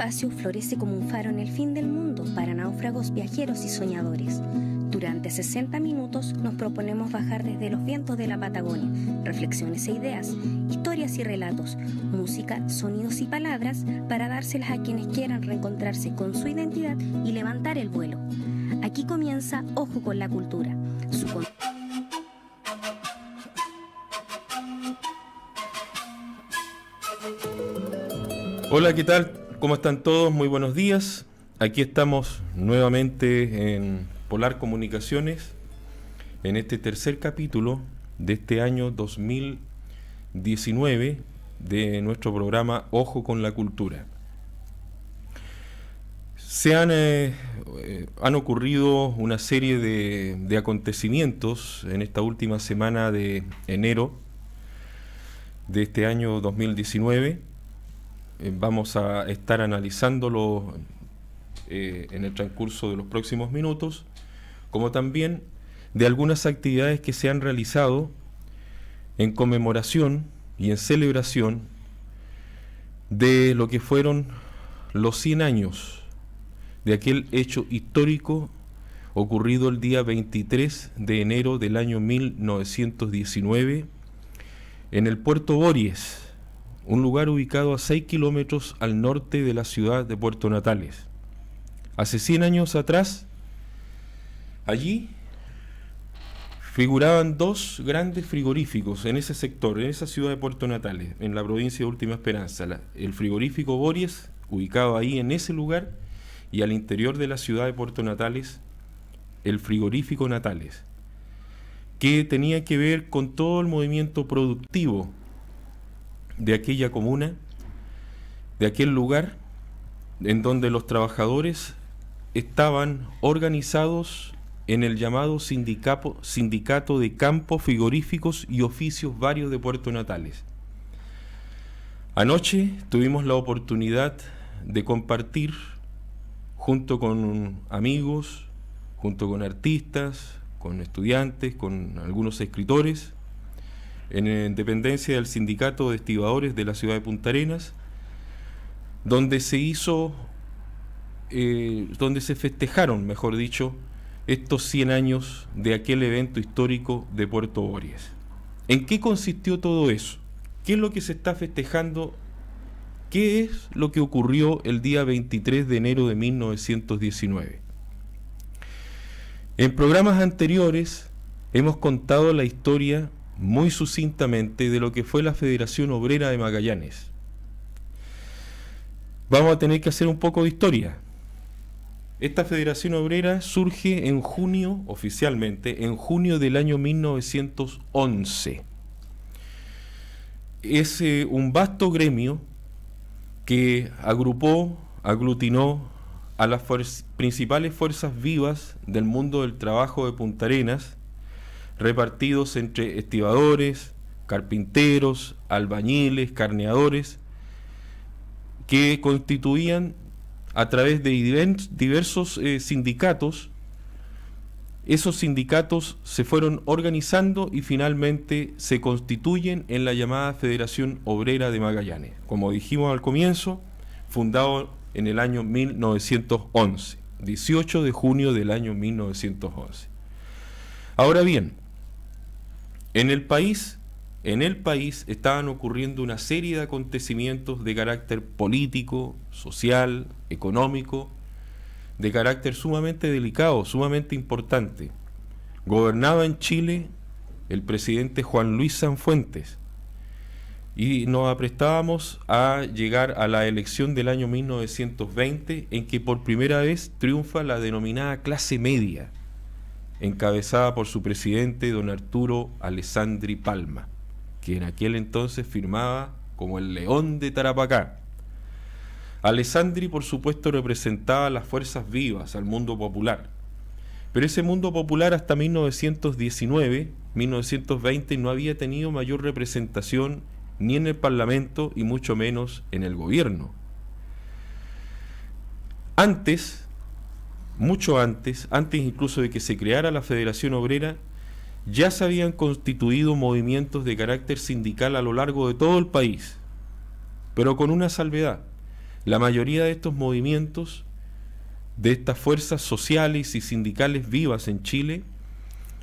espacio florece como un faro en el fin del mundo para náufragos, viajeros y soñadores. Durante 60 minutos nos proponemos bajar desde los vientos de la Patagonia, reflexiones e ideas, historias y relatos, música, sonidos y palabras para dárselas a quienes quieran reencontrarse con su identidad y levantar el vuelo. Aquí comienza Ojo con la Cultura. Hola, ¿qué tal? ¿Cómo están todos? Muy buenos días. Aquí estamos nuevamente en Polar Comunicaciones, en este tercer capítulo de este año 2019 de nuestro programa Ojo con la Cultura. Han ocurrido una serie de acontecimientos en esta última semana de enero de este año 2019. Vamos a estar analizándolo en el transcurso de los próximos minutos, como también de algunas actividades que se han realizado en conmemoración y en celebración de lo que fueron los 100 años de aquel hecho histórico ocurrido el día 23 de enero del año 1919 en el puerto Bories, un lugar ubicado a 6 kilómetros al norte de la ciudad de Puerto Natales. Hace 100 años atrás, allí figuraban dos grandes frigoríficos en ese sector, en esa ciudad de Puerto Natales, en la provincia de Última Esperanza. El frigorífico Bories, ubicado ahí en ese lugar, y al interior de la ciudad de Puerto Natales, el frigorífico Natales, que tenía que ver con todo el movimiento productivo de aquella comuna, de aquel lugar, en donde los trabajadores estaban organizados en el llamado Sindicato de Campos Frigoríficos y Oficios Varios de Puerto Natales. Anoche tuvimos la oportunidad de compartir junto con amigos, junto con artistas, con estudiantes, con algunos escritores, en dependencia del Sindicato de Estibadores de la ciudad de Punta Arenas, donde se festejaron, mejor dicho, estos 100 años de aquel evento histórico de Puerto Bories. ¿En qué consistió todo eso? ¿Qué es lo que se está festejando? ¿Qué es lo que ocurrió el día 23 de enero de 1919? En programas anteriores hemos contado la historia muy sucintamente de lo que fue la Federación Obrera de Magallanes. Vamos a tener que hacer un poco de historia. Esta Federación Obrera surge en junio, oficialmente, en junio del año 1911. Es un vasto gremio que aglutinó a las principales fuerzas vivas del mundo del trabajo de Punta Arenas, repartidos entre estibadores, carpinteros, albañiles, carneadores, que constituían a través de diversos sindicatos. Esos sindicatos se fueron organizando y finalmente se constituyen en la llamada Federación Obrera de Magallanes, como dijimos al comienzo, fundado en el año 1911, 18 de junio del año 1911. Ahora bien, en el país estaban ocurriendo una serie de acontecimientos de carácter político, social, económico, de carácter sumamente delicado, sumamente importante. Gobernaba en Chile el presidente Juan Luis Sanfuentes y nos aprestábamos a llegar a la elección del año 1920, en que por primera vez triunfa la denominada clase media, encabezada por su presidente, don Arturo Alessandri Palma, que en aquel entonces firmaba como el León de Tarapacá. Alessandri, por supuesto, representaba a las fuerzas vivas, al mundo popular. Pero ese mundo popular hasta 1919, 1920, no había tenido mayor representación ni en el Parlamento y mucho menos en el gobierno. Antes, mucho antes incluso de que se creara la Federación Obrera, ya se habían constituido movimientos de carácter sindical a lo largo de todo el país, pero con una salvedad. La mayoría de estos movimientos, de estas fuerzas sociales y sindicales vivas en Chile,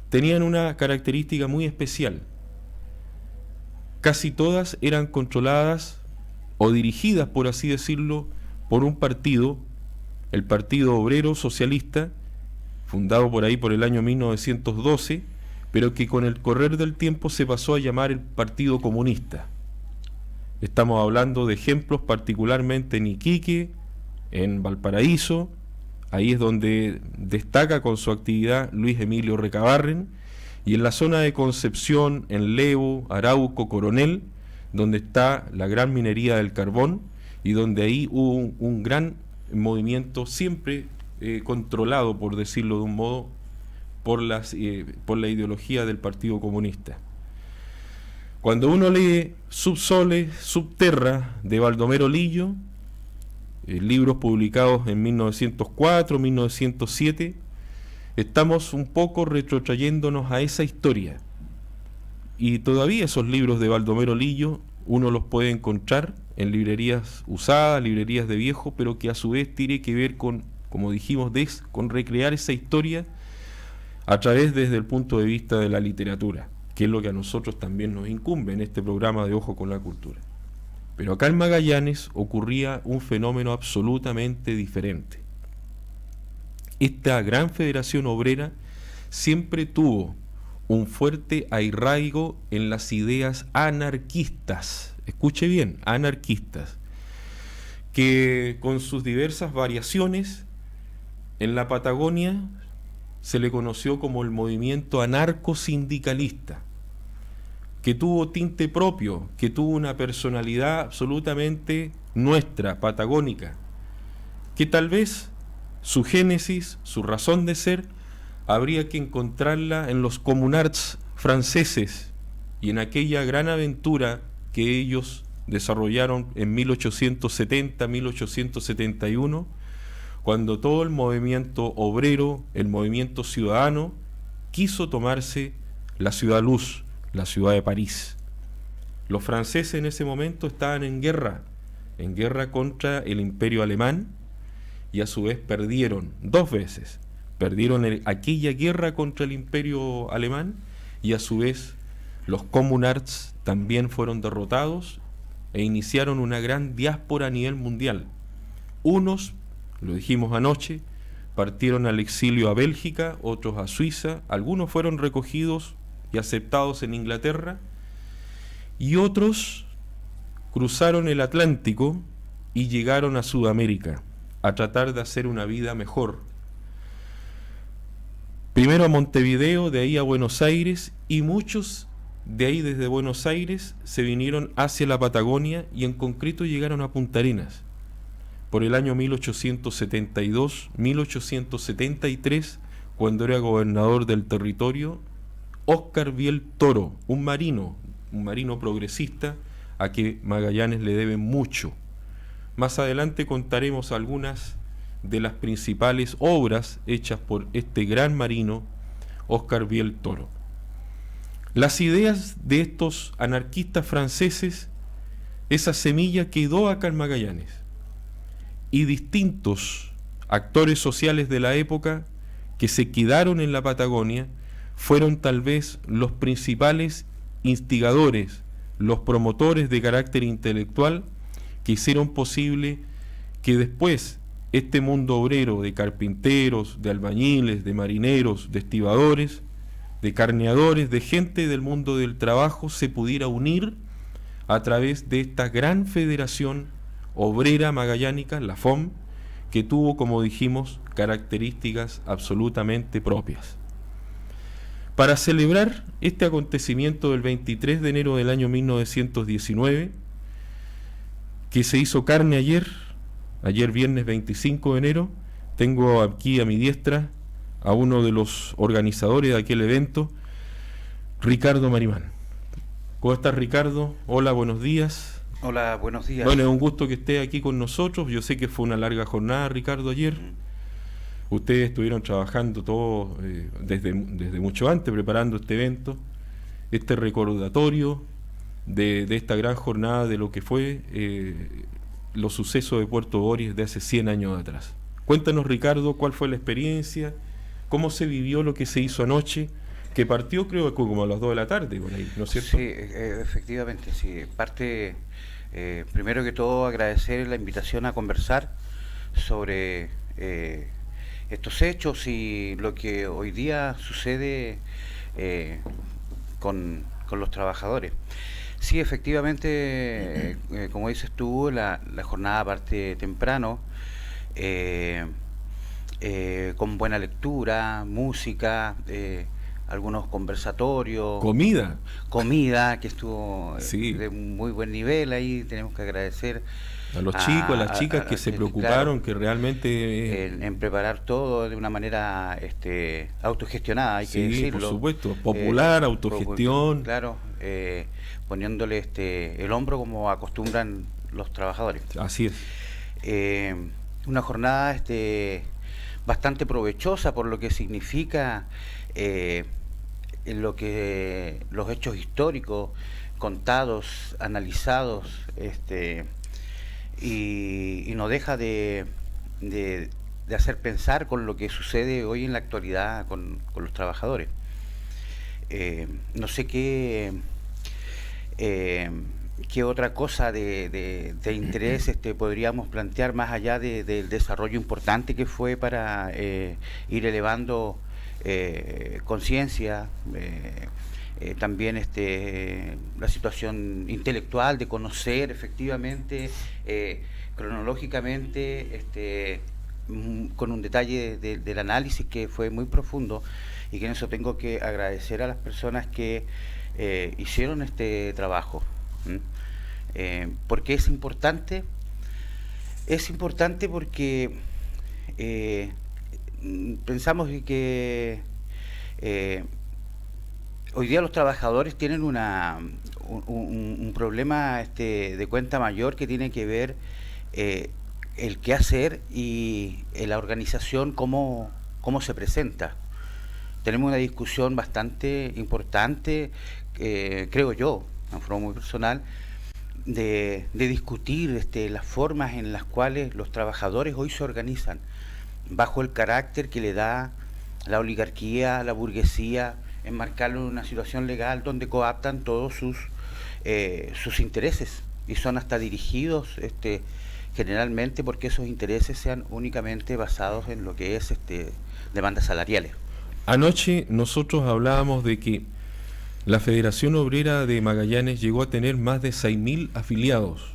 tenían una característica muy especial. Casi todas eran controladas o dirigidas, por así decirlo, por un partido, el Partido Obrero Socialista, fundado por ahí por el año 1912, pero que con el correr del tiempo se pasó a llamar el Partido Comunista. Estamos hablando de ejemplos particularmente en Iquique, en Valparaíso. Ahí es donde destaca con su actividad Luis Emilio Recabarren, y en la zona de Concepción, en Lebo, Arauco, Coronel, donde está la gran minería del carbón, y donde ahí hubo un gran movimiento siempre controlado, por decirlo de un modo, por la ideología del Partido Comunista. Cuando uno lee Subsole, Subterra, de Baldomero Lillo, libros publicados en 1904, 1907, estamos un poco retrotrayéndonos a esa historia. Y todavía esos libros de Baldomero Lillo uno los puede encontrar en librerías usadas, librerías de viejo, pero que a su vez tiene que ver con, como dijimos, con recrear esa historia a través desde el punto de vista de la literatura, que es lo que a nosotros también nos incumbe en este programa de Ojo con la Cultura. Pero acá en Magallanes ocurría un fenómeno absolutamente diferente. Esta gran federación obrera siempre tuvo un fuerte arraigo en las ideas anarquistas, escuche bien, anarquistas, que con sus diversas variaciones en la Patagonia se le conoció como el movimiento anarcosindicalista, que tuvo tinte propio, que tuvo una personalidad absolutamente nuestra, patagónica, que tal vez su génesis, su razón de ser, habría que encontrarla en los communards franceses y en aquella gran aventura que ellos desarrollaron en 1870-1871, cuando todo el movimiento obrero, el movimiento ciudadano, quiso tomarse la ciudad luz, la ciudad de París. Los franceses en ese momento estaban en guerra contra el Imperio Alemán, y a su vez perdieron 2 veces. Perdieron aquella guerra contra el Imperio Alemán, y a su vez los communards también fueron derrotados e iniciaron una gran diáspora a nivel mundial. Unos, lo dijimos anoche, partieron al exilio a Bélgica, otros a Suiza, algunos fueron recogidos y aceptados en Inglaterra, y otros cruzaron el Atlántico y llegaron a Sudamérica a tratar de hacer una vida mejor. Primero a Montevideo, de ahí a Buenos Aires, y muchos de ahí desde Buenos Aires se vinieron hacia la Patagonia y en concreto llegaron a Punta Arenas. Por el año 1872, 1873, cuando era gobernador del territorio, Óscar Biel Toro, un marino progresista a que Magallanes le debe mucho. Más adelante contaremos algunas de las principales obras hechas por este gran marino, Óscar Biel Toro. Las ideas de estos anarquistas franceses, esa semilla quedó acá en Magallanes, y distintos actores sociales de la época que se quedaron en la Patagonia fueron tal vez los principales instigadores, los promotores de carácter intelectual que hicieron posible que después este mundo obrero de carpinteros, de albañiles, de marineros, de estibadores, de carneadores, de gente del mundo del trabajo se pudiera unir a través de esta gran federación obrera magallánica, la FOM, que tuvo, como dijimos, características absolutamente propias. Para celebrar este acontecimiento del 23 de enero del año 1919, que se hizo carne ayer viernes 25 de enero, tengo aquí a mi diestra a uno de los organizadores de aquel evento, Ricardo Marimán. ¿Cómo estás, Ricardo? Hola, buenos días. Hola, buenos días. Bueno, es un gusto que esté aquí con nosotros. Yo sé que fue una larga jornada, Ricardo, ayer. Ustedes estuvieron trabajando todo desde mucho antes, preparando este evento, este recordatorio de esta gran jornada de lo que fue los sucesos de Puerto Boris de hace 100 años atrás. Cuéntanos, Ricardo, cuál fue la experiencia, cómo se vivió lo que se hizo anoche, que partió creo que como a las 2 de la tarde, por ahí, ¿no es cierto? Sí, efectivamente, sí. Parte, primero que todo, agradecer la invitación a conversar sobre estos hechos y lo que hoy día sucede con los trabajadores. Sí, efectivamente, como dices tú, la jornada parte temprano, con buena lectura, música, algunos conversatorios, comida que estuvo sí, de muy buen nivel. Ahí tenemos que agradecer a los chicos, a las chicas que se preocuparon, claro, que realmente en preparar todo de una manera autogestionada, hay que decirlo. Por supuesto, popular, autogestión, claro, poniéndole el hombro como acostumbran los trabajadores. Así es. Una jornada bastante provechosa por lo que significa en lo que los hechos históricos contados, analizados, y no deja de hacer pensar con lo que sucede hoy en la actualidad con los trabajadores. No sé qué otra cosa de interés podríamos plantear más allá del desarrollo importante que fue para ir elevando conciencia, también la situación intelectual de conocer efectivamente, cronológicamente, con un detalle del análisis que fue muy profundo, y que en eso tengo que agradecer a las personas que hicieron este trabajo. ¿Por qué es importante? Es importante porque pensamos que hoy día los trabajadores tienen un problema de cuenta mayor, que tiene que ver el qué hacer y la organización cómo se presenta. Tenemos una discusión bastante importante, creo yo, de forma muy personal, de discutir las formas en las cuales los trabajadores hoy se organizan, bajo el carácter que le da la oligarquía, la burguesía, enmarcarlo en una situación legal donde coaptan todos sus intereses, y son hasta dirigidos generalmente porque esos intereses sean únicamente basados en lo que es demandas salariales. Anoche nosotros hablábamos de que la Federación Obrera de Magallanes llegó a tener más de 6.000 afiliados.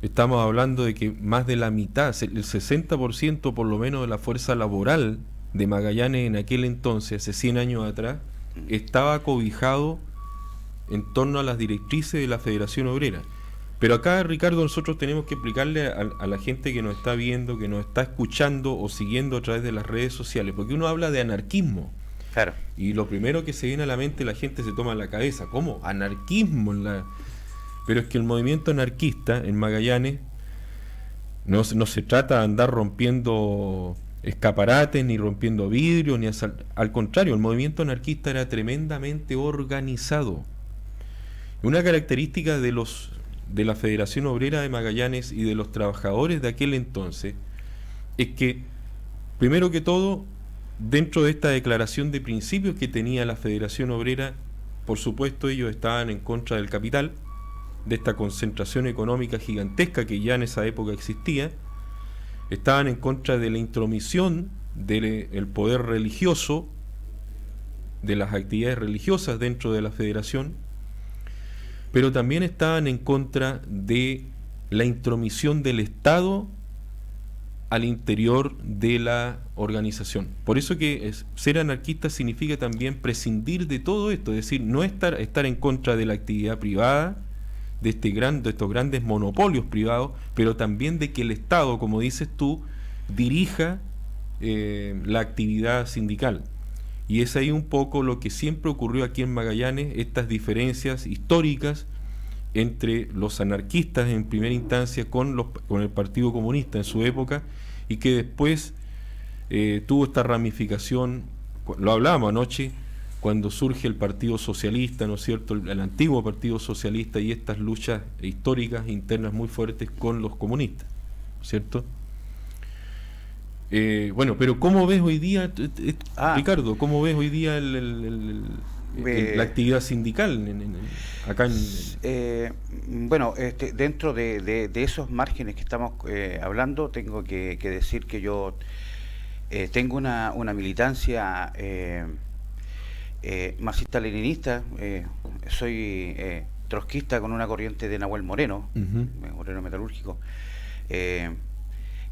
Estamos hablando de que más de la mitad, el 60% por lo menos de la fuerza laboral de Magallanes en aquel entonces, hace 100 años atrás, estaba cobijado en torno a las directrices de la Federación Obrera. Pero acá, Ricardo, nosotros tenemos que explicarle a la gente que nos está viendo, que nos está escuchando o siguiendo a través de las redes sociales, porque uno habla de anarquismo. Claro. Y lo primero que se viene a la mente, la gente se toma la cabeza. ¿Cómo? Anarquismo. Pero es que el movimiento anarquista en Magallanes no se trata de andar rompiendo escaparates, ni rompiendo vidrio, ni al contrario, el movimiento anarquista era tremendamente organizado. Una característica de la Federación Obrera de Magallanes y de los trabajadores de aquel entonces es que, primero que todo, dentro de esta declaración de principios que tenía la Federación Obrera, por supuesto ellos estaban en contra del capital, de esta concentración económica gigantesca que ya en esa época existía, estaban en contra de la intromisión del poder religioso, de las actividades religiosas dentro de la Federación, pero también estaban en contra de la intromisión del Estado al interior de la organización. Por eso que ser anarquista significa también prescindir de todo esto, es decir, no estar en contra de la actividad privada, de estos grandes monopolios privados, pero también de que el Estado, como dices tú, dirija la actividad sindical. Y es ahí un poco lo que siempre ocurrió aquí en Magallanes, estas diferencias históricas entre los anarquistas en primera instancia con el Partido Comunista en su época, y que después tuvo esta ramificación, lo hablábamos anoche, cuando surge el Partido Socialista, ¿no es cierto?, el antiguo Partido Socialista, y estas luchas históricas internas muy fuertes con los comunistas. ¿cierto? Bueno, pero ¿cómo ves hoy día, Ricardo, cómo ves hoy día la actividad sindical acá en... Bueno, dentro de esos márgenes que estamos hablando, tengo que decir que yo tengo una militancia marxista-leninista, soy trotskista con una corriente de Nahuel Moreno, Moreno metalúrgico,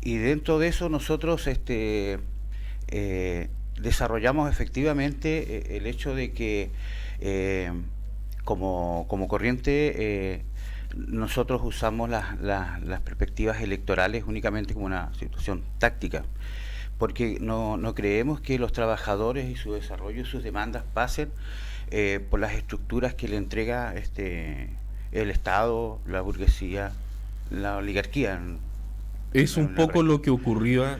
y dentro de eso nosotros desarrollamos efectivamente el hecho de que como corriente nosotros usamos las perspectivas electorales únicamente como una situación táctica, porque no creemos que los trabajadores y su desarrollo y sus demandas pasen por las estructuras que le entrega el Estado, la burguesía, la oligarquía. Es un poco lo que ocurrió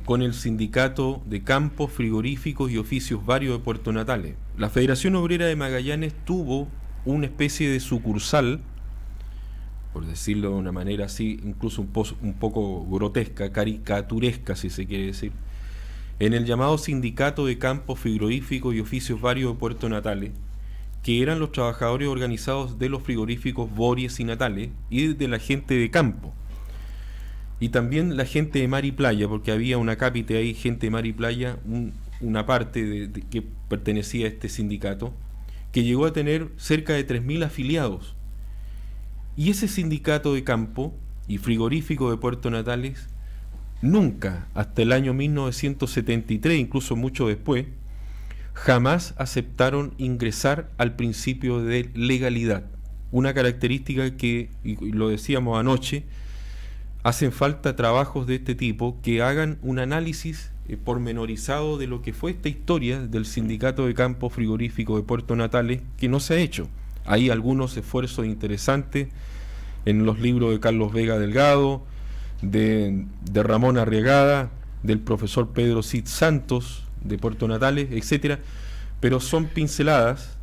con el sindicato de campos, frigoríficos y oficios varios de Puerto Natales. La Federación Obrera de Magallanes tuvo una especie de sucursal, por decirlo de una manera así, incluso un poco grotesca, caricaturesca si se quiere decir, en el llamado Sindicato de Campos, Frigoríficos y Oficios Varios de Puerto Natales, que eran los trabajadores organizados de los frigoríficos Bories y Natales y de la gente de campo. Y también la gente de mar y playa, porque había una cápite ahí, gente de mar y playa, una parte que pertenecía a este sindicato, que llegó a tener cerca de 3.000 afiliados. Y ese sindicato de campo y frigorífico de Puerto Natales nunca, hasta el año 1973, incluso mucho después, jamás aceptaron ingresar al principio de legalidad. Una característica que, y lo decíamos anoche, hacen falta trabajos de este tipo que hagan un análisis pormenorizado de lo que fue esta historia del Sindicato de Campo Frigorífico de Puerto Natales, que no se ha hecho. Hay algunos esfuerzos interesantes en los libros de Carlos Vega Delgado, de Ramón Arriagada, del profesor Pedro Cid Santos, de Puerto Natales, etcétera, pero son pinceladas,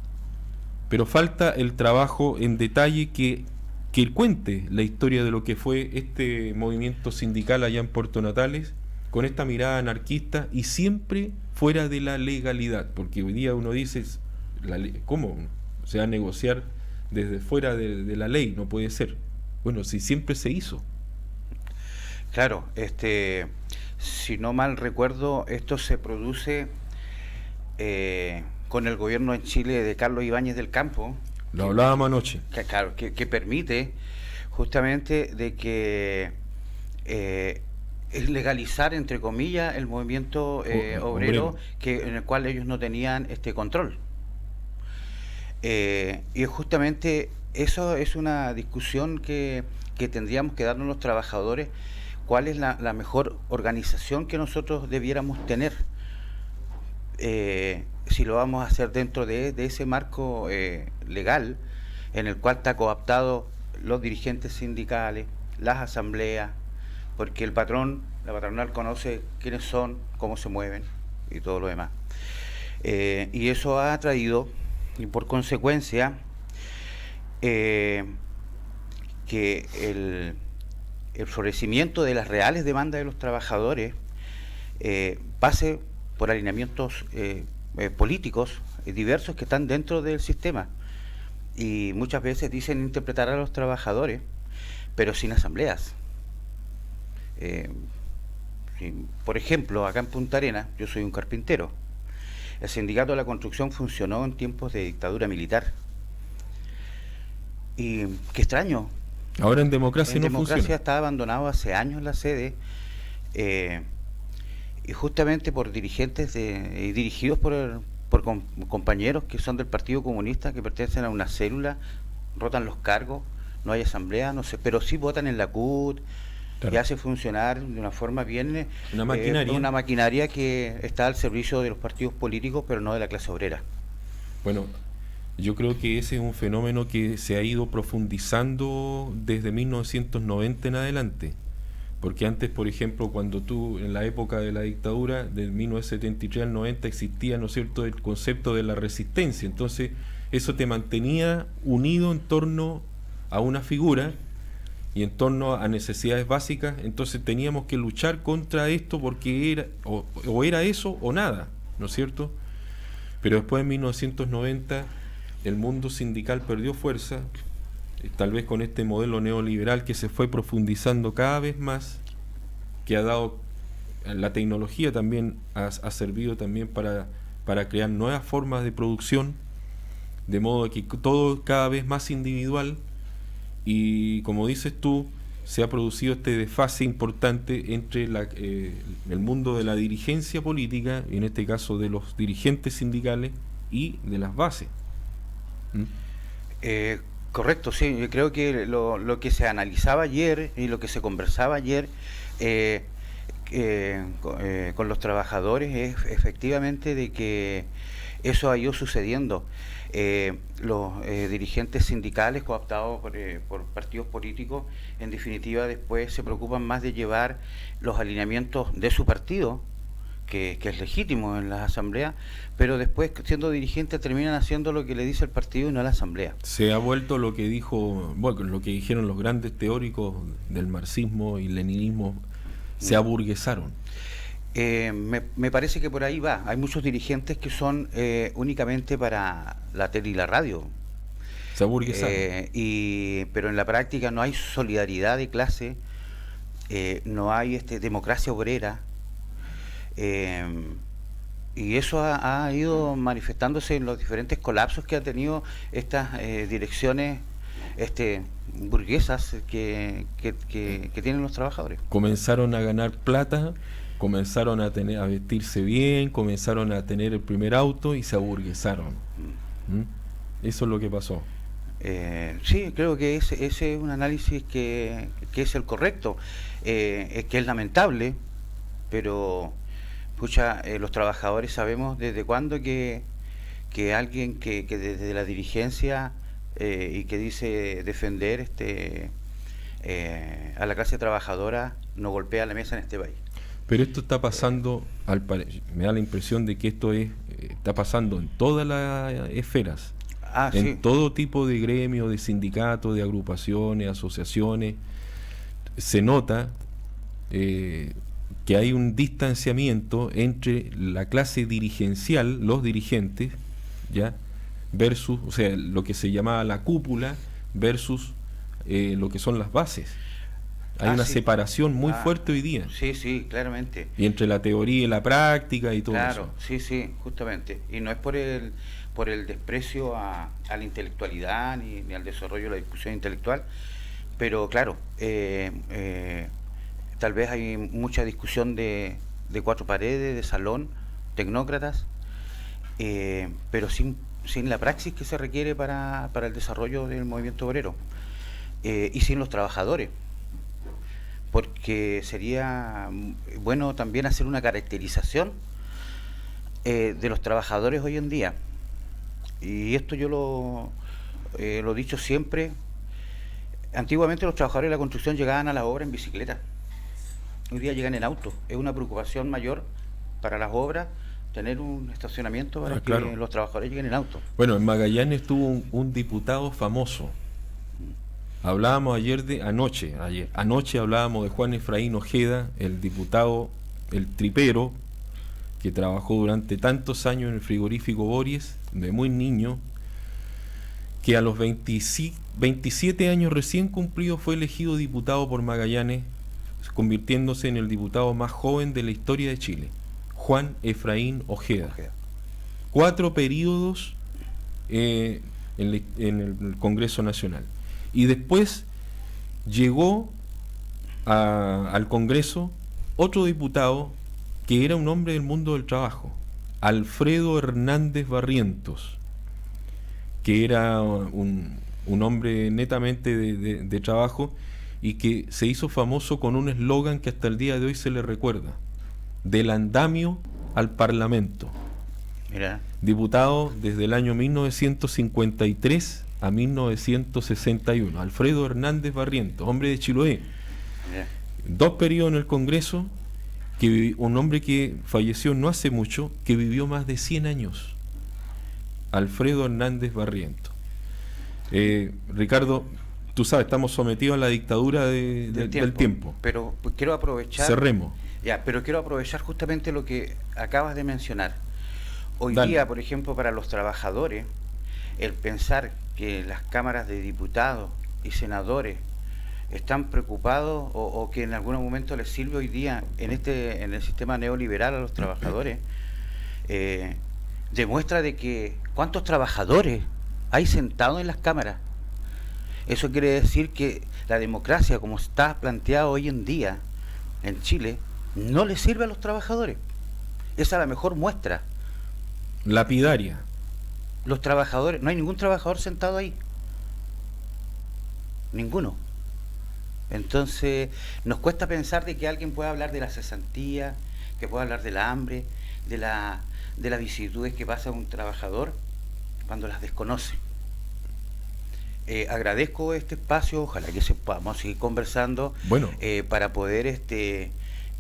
pero falta el trabajo en detalle que cuente la historia de lo que fue este movimiento sindical allá en Puerto Natales, con esta mirada anarquista y siempre fuera de la legalidad, porque hoy día uno dice, ¿cómo se va a negociar desde fuera de la ley? No puede ser. Bueno, si siempre se hizo. Claro, si no mal recuerdo, esto se produce con el gobierno en Chile de Carlos Ibáñez del Campo. Lo hablábamos anoche. Claro, que permite justamente de que es legalizar, entre comillas, el movimiento obrero en el cual ellos no tenían control. Y justamente eso es una discusión que tendríamos que darnos los trabajadores. ¿Cuál es la mejor organización que nosotros debiéramos tener? Si lo vamos a hacer dentro de ese marco legal, en el cual está cooptado los dirigentes sindicales, las asambleas, porque la patronal conoce quiénes son, cómo se mueven y todo lo demás. Y eso ha traído, y por consecuencia, que el florecimiento de las reales demandas de los trabajadores pase por alineamientos políticos diversos que están dentro del sistema, y muchas veces dicen interpretar a los trabajadores, pero sin asambleas. Por ejemplo, acá en Punta Arenas, yo soy un carpintero. El sindicato de la construcción funcionó en tiempos de dictadura militar. Y qué extraño. Ahora en democracia no funciona. En democracia está abandonado hace años la sede, y justamente por dirigentes dirigidos por compañeros que son del Partido Comunista, que pertenecen a una célula, rotan los cargos, no hay asamblea, no sé, pero sí votan en la CUT, claro. Y hace funcionar de una forma bien una maquinaria que está al servicio de los partidos políticos, pero no de la clase obrera. Bueno, yo creo que ese es un fenómeno que se ha ido profundizando desde 1990 en adelante, porque antes, por ejemplo, cuando tú, en la época de la dictadura, del 1973 al 90, existía, ¿no es cierto?, el concepto de la resistencia. Entonces, eso te mantenía unido en torno a una figura y en torno a necesidades básicas, entonces teníamos que luchar contra esto porque era o era eso o nada, ¿no es cierto? Pero después en 1990 el mundo sindical perdió fuerza, tal vez con este modelo neoliberal que se fue profundizando cada vez más, que ha dado, la tecnología también ha servido también para crear nuevas formas de producción, de modo que todo cada vez más individual, y como dices tú, se ha producido este desfase importante entre el mundo de la dirigencia política, y en este caso de los dirigentes sindicales y de las bases. Correcto, sí, yo creo que lo que se analizaba ayer y lo que se conversaba ayer con los trabajadores es efectivamente de que eso ha ido sucediendo. Los dirigentes sindicales cooptados por partidos políticos, en definitiva, después se preocupan más de llevar los alineamientos de su partido, que es legítimo en las asambleas, pero después, siendo dirigentes, terminan haciendo lo que le dice el partido y no la asamblea. Se ha vuelto lo que lo que dijeron los grandes teóricos del marxismo y leninismo, se aburguesaron. Me parece que por ahí va. Hay muchos dirigentes que son únicamente para la tele y la radio. Se aburguesaron. Pero en la práctica no hay solidaridad de clase, no hay democracia obrera, y eso ha ido manifestándose en los diferentes colapsos que han tenido estas direcciones burguesas que tienen los trabajadores. Comenzaron a ganar plata, comenzaron a vestirse bien, comenzaron a tener el primer auto y se aburguesaron. Eso es lo que pasó. Sí, creo que ese es un análisis que es el correcto, que es lamentable, pero los trabajadores sabemos desde cuándo que alguien que desde la dirigencia y que dice defender a la clase trabajadora no golpea la mesa en este país. Pero esto está pasando, me da la impresión de que esto está pasando en todas las esferas, en sí. Todo tipo de gremios, de sindicatos, de agrupaciones, asociaciones. Se nota que hay un distanciamiento entre la clase dirigencial, los dirigentes, ¿ya?, versus, o sea, lo que se llamaba la cúpula versus lo que son las bases. Hay una separación muy fuerte hoy día. Sí, claramente. Y entre la teoría y la práctica y todo eso. Claro, sí, justamente. Y no es por el desprecio a la intelectualidad ni al desarrollo de la discusión intelectual, pero claro, tal vez hay mucha discusión de cuatro paredes, de salón, tecnócratas, pero sin la praxis que se requiere para el desarrollo del movimiento obrero, y sin los trabajadores, porque sería bueno también hacer una caracterización de los trabajadores hoy en día, y esto yo lo he dicho siempre. Antiguamente los trabajadores de la construcción llegaban a la obra en bicicleta, hoy día llegan en auto. Es una preocupación mayor para las obras tener un estacionamiento para que los trabajadores lleguen en auto. Bueno, en Magallanes estuvo un diputado famoso. Hablábamos anoche hablábamos de Juan Efraín Ojeda, el diputado, el tripero, que trabajó durante tantos años en el frigorífico Bories, de muy niño, que a los 27 años recién cumplidos fue elegido diputado por Magallanes, convirtiéndose en el diputado más joven de la historia de Chile. Juan Efraín Ojeda. 4 periodos en el Congreso Nacional. Y después llegó al Congreso otro diputado que era un hombre del mundo del trabajo, Alfredo Hernández Barrientos, que era un hombre netamente de trabajo, y que se hizo famoso con un eslogan que hasta el día de hoy se le recuerda: del andamio al Parlamento. Mira. Diputado desde el año 1953 a 1961, Alfredo Hernández Barrientos, hombre de Chiloé. Mira. 2 periodos en el Congreso, un hombre que falleció no hace mucho, que vivió más de 100 años. Alfredo Hernández Barrientos. Ricardo, tú sabes, estamos sometidos a la dictadura del tiempo. Pero pues, quiero aprovechar... Cerremos. Ya, pero quiero aprovechar justamente lo que acabas de mencionar. Hoy Dale. día, por ejemplo, para los trabajadores, el pensar que las cámaras de diputados y senadores están preocupados o que en algún momento les sirve hoy día en el sistema neoliberal a los trabajadores, demuestra de que cuántos trabajadores hay sentados en las cámaras. Eso quiere decir que la democracia, como está planteada hoy en día en Chile, no le sirve a los trabajadores. Esa es la mejor muestra. Lapidaria. Los trabajadores, no hay ningún trabajador sentado ahí. Ninguno. Entonces, nos cuesta pensar de que alguien pueda hablar de la cesantía, que pueda hablar de la hambre, de las vicisitudes que pasa un trabajador cuando las desconoce. Agradezco este espacio, ojalá que podamos seguir conversando, bueno, para poder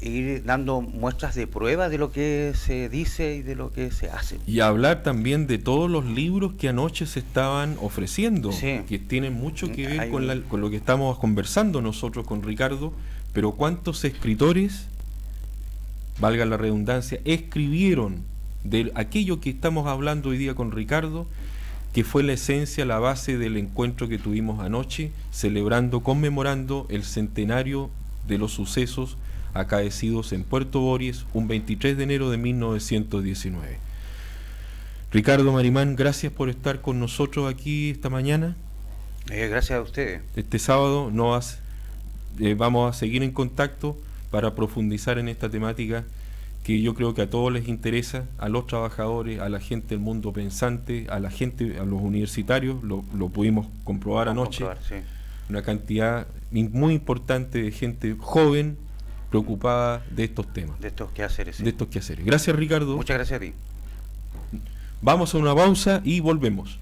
ir dando muestras de prueba de lo que se dice y de lo que se hace. Y hablar también de todos los libros que anoche se estaban ofreciendo, sí, que tienen mucho que ver con lo que estamos conversando nosotros con Ricardo, pero cuántos escritores, valga la redundancia, escribieron de aquello que estamos hablando hoy día con Ricardo, que fue la esencia, la base del encuentro que tuvimos anoche, conmemorando el centenario de los sucesos acaecidos en Puerto Bories, un 23 de enero de 1919. Ricardo Marimán, gracias por estar con nosotros aquí esta mañana. Gracias a ustedes. Este sábado vamos a seguir en contacto para profundizar en esta temática que yo creo que a todos les interesa, a los trabajadores, a la gente del mundo pensante, a la gente, a los universitarios, lo pudimos comprobar anoche, sí. Una cantidad muy importante de gente joven preocupada de estos temas. De estos quehaceres. Sí. De estos quehaceres. Gracias, Ricardo. Muchas gracias a ti. Vamos a una pausa y volvemos.